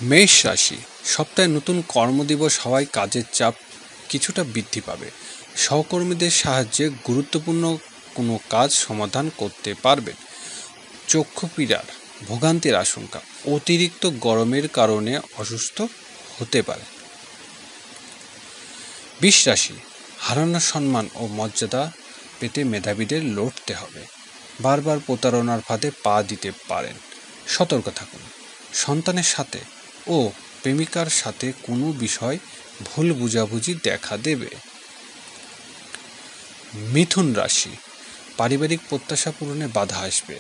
মেষ রাশি, সপ্তাহে নতুন কর্মদিবস হওয়ায় কাজের চাপ কিছুটা বৃদ্ধি পাবে। সহকর্মীদের সাহায্যে গুরুত্বপূর্ণ কোনো কাজ সমাধান করতে পারবেন। চক্ষু পীড়ার ভোগান্তির আশঙ্কা, অতিরিক্ত গরমের কারণে অসুস্থ হতে পারে। বৃষ রাশি, হারানো সম্মান ও মর্যাদা পেতে মেধাবীদের লড়তে হবে। বারবার প্রতারণার ফাঁদে পা দিতে পারেন, সতর্ক থাকুন। সন্তানের সাথে ও প্রেমিকার সাথে কোনো বিষয় ভুল বুঝাবুঝি দেখা দেবে। মিথুন রাশি, পারিবারিক প্রত্যাশা পূরণে বাধা আসবে।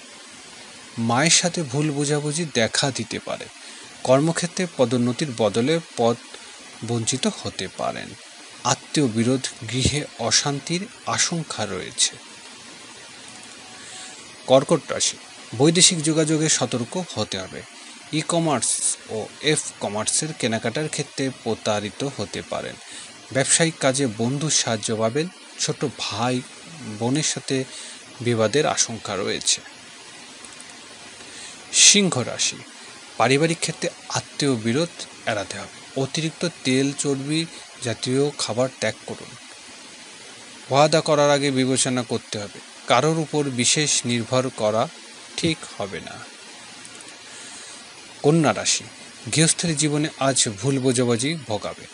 মায়ের সাথে ভুল বোঝাবুঝি দেখা দিতে পারে। কর্মক্ষেত্রে পদোন্নতির বদলে পদ বঞ্চিত হতে পারেন। আত্মীয় বিরোধ, গৃহে অশান্তির আশঙ্কা রয়েছে। কর্কট রাশি, বৈদেশিক যোগাযোগে সতর্ক হতে হবে। ই কমার্স ও কমার্সের কেনাকাটার ক্ষেত্রে প্রতারিত হতে পারেন। ব্যবসায়িক কাজে বন্ধুর সাহায্য পাবেন। ছোট ভাই বোনের সাথে বিবাদের আশঙ্কা রয়েছে। সিংহ রাশি, পারিবারিক ক্ষেত্রে আত্মীয় বিরোধ এড়াতে হবে। অতিরিক্ত তেল চর্বি জাতীয় খাবার ত্যাগ করুন। ওয়াদা করার আগে বিবেচনা করতে হবে। কারোর উপর বিশেষ নির্ভর করা ঠিক হবে না। কন্যা রাশি, গৃহস্থের জীবনে আজ ভুল বোঝাবুঝি ভোগাবে।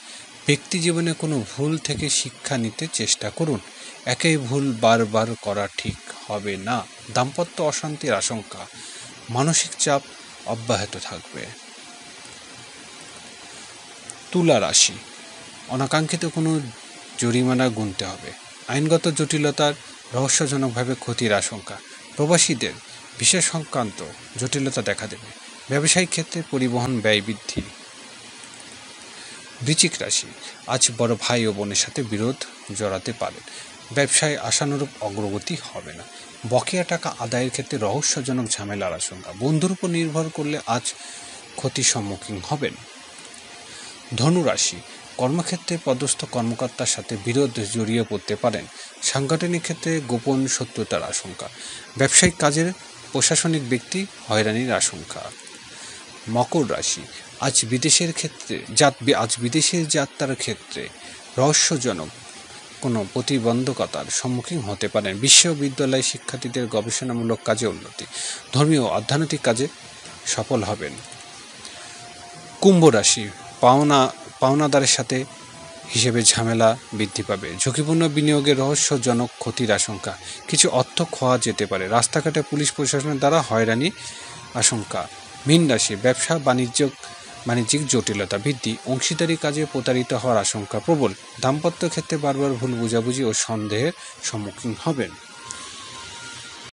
ব্যক্তি জীবনে কোনো ভুল থেকে শিক্ষা নিতে চেষ্টা করুন। একই ভুল বারবার করা ঠিক হবে না। দাম্পত্য অশান্তির আশঙ্কা, মানসিক চাপ অব্যাহত থাকবে। তুলা রাশি, অনাকাঙ্ক্ষিত কোনো জরিমানা গুনতে হবে। আইনগত জটিলতার রহস্যজনকভাবে ক্ষতির আশঙ্কা। প্রবাসীদের বিশেষ সংক্রান্ত জটিলতা দেখা দেবে। ব্যবসায়িক ক্ষেত্রে পরিবহন ব্যয় বৃদ্ধি। বৃশ্চিক রাশি, আজ বড় ভাই ও বোনের সাথে বিরোধ জড়াতে পারেন। ব্যবসায় আশানুরূপ অগ্রগতি হবে না। বকেয়া টাকা আদায়ের ক্ষেত্রে রহস্যজনক ঝামেলার আশঙ্কা। বন্ধুর উপর নির্ভর করলে আজ ক্ষতির সম্মুখীন হবেন। ধনু রাশি, কর্মক্ষেত্রে পদস্থ কর্মকর্তার সাথে বিরোধ জড়িয়ে পড়তে পারেন। সাংগঠনিক ক্ষেত্রে গোপন শত্রুতার আশঙ্কা। ব্যবসায়িক কাজের প্রশাসনিক ব্যক্তি হয়রানির আশঙ্কা। মকর রাশি, আজ বিদেশের যাত্রার ক্ষেত্রে রহস্যজনক কোনো প্রতিবন্ধকতার সম্মুখীন হতে পারেন। বিশ্ববিদ্যালয় শিক্ষার্থীদের গবেষণামূলক কাজে উন্নতি। ধর্মীয় আধ্যাত্মিক কাজে সফল হবেন। কুম্ভ রাশি, পাওনাদারের সাথে হিসেবে ঝামেলা বৃদ্ধি পাবে। ঝুঁকিপূর্ণ বিনিয়োগে রহস্যজনক ক্ষতির আশঙ্কা। কিছু অর্থ খোয়া যেতে পারে। রাস্তাঘাটে পুলিশ প্রশাসনের দ্বারা হয়রানি আশঙ্কা। মীন রাশি, ব্যবসা বাণিজ্যিক জটিলতা বৃদ্ধি। অংশীদারি কাজে প্রতারিত হওয়ার আশঙ্কা প্রবল। দাম্পত্য ক্ষেত্রে বারবার ভুল বোঝাবুঝি ও সন্দেহের সম্মুখীন হবেন।